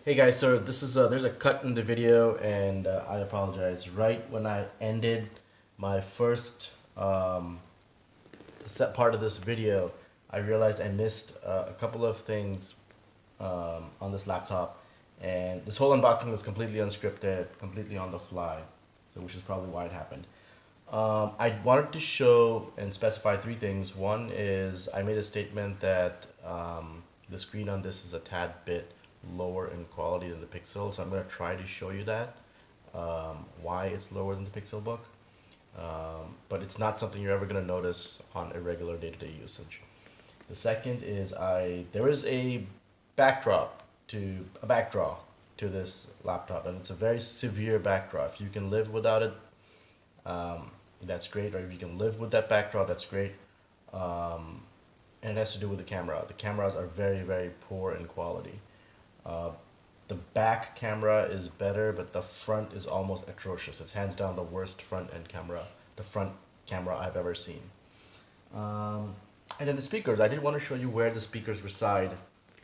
Hey guys, so this is there's a cut in the video, and I apologize. Right when I ended my first set part of this video, I realized I missed a couple of things on this laptop, and this whole unboxing was completely unscripted, completely on the fly, so which is probably why it happened. I wanted to show and specify three things. One is I made a statement that the screen on this is a tad bit lower in quality than the Pixel, so I'm going to try to show you that, why it's lower than the Pixel book. But it's not something you're ever going to notice on a regular day-to-day usage. The second is there is a backdraw to this laptop, and it's a very severe backdraw. If you can live without it, that's great, or if you can live with that backdraw, that's great. And it has to do with the camera. The cameras are very, very poor in quality. The back camera is better, but the front is almost atrocious. It's hands down the worst front camera I've ever seen. And then the speakers. I did want to show you where the speakers reside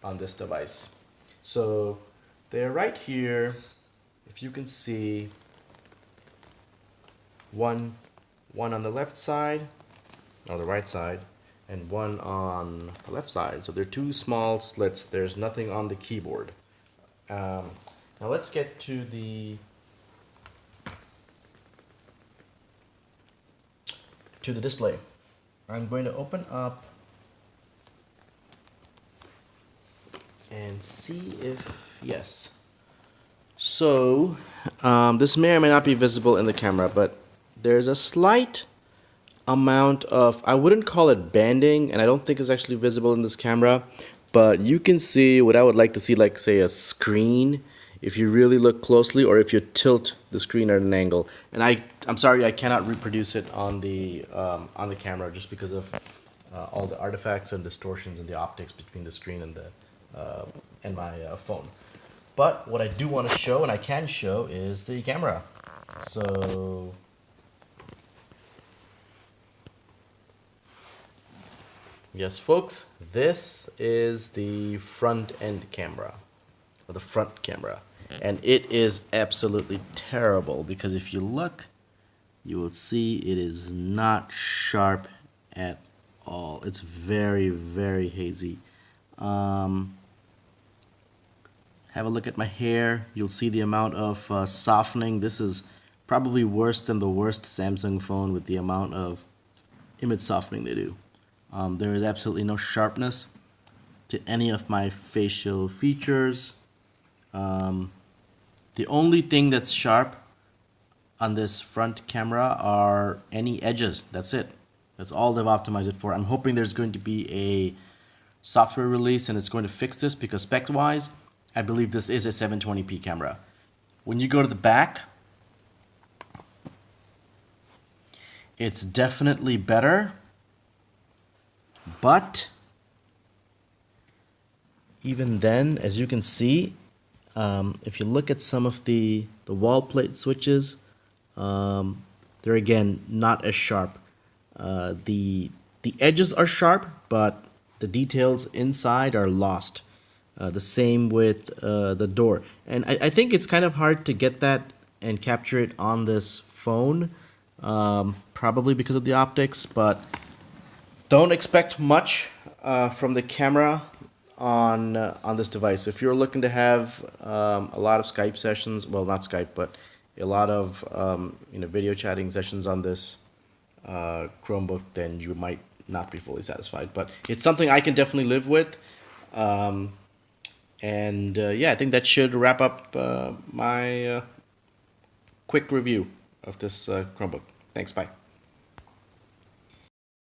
on this device. So they're right here. If you can see, one on the left side, or the right side, and one on the left side. So they're two small slits. There's nothing on the keyboard. Now let's get to the display. I'm going to open up and see if, yes. So this may or may not be visible in the camera, but there's a slight amount of, I wouldn't call it banding, and I don't think it's actually visible in this camera, but you can see what I would like to see, like say a screen, if you really look closely, or if you tilt the screen at an angle. And I'm sorry I cannot reproduce it on the camera just because of all the artifacts and distortions and the optics between the screen and my phone. But what I do want to show, and I can show, is the camera. So yes, folks, this is the front end camera, or the front camera, and it is absolutely terrible because if you look, you will see it is not sharp at all. It's very, very hazy. Have a look at my hair. You'll see the amount of softening. This is probably worse than the worst Samsung phone with the amount of image softening they do. There is absolutely no sharpness to any of my facial features. The only thing that's sharp on this front camera are any edges. That's it. That's all they've optimized it for. I'm hoping there's going to be a software release and it's going to fix this, because spec-wise, I believe this is a 720p camera. When you go to the back, it's definitely better. But even then, as you can see, if you look at some of the wall plate switches, they're again not as sharp. The edges are sharp, but the details inside are lost. The same with the door. And I think it's kind of hard to get that and capture it on this phone, probably because of the optics, but don't expect much from the camera on this device. If you're looking to have a lot of Skype sessions, well, not Skype, but a lot of video chatting sessions on this Chromebook, then you might not be fully satisfied. But it's something I can definitely live with. Yeah, I think that should wrap up my quick review of this Chromebook. Thanks, bye.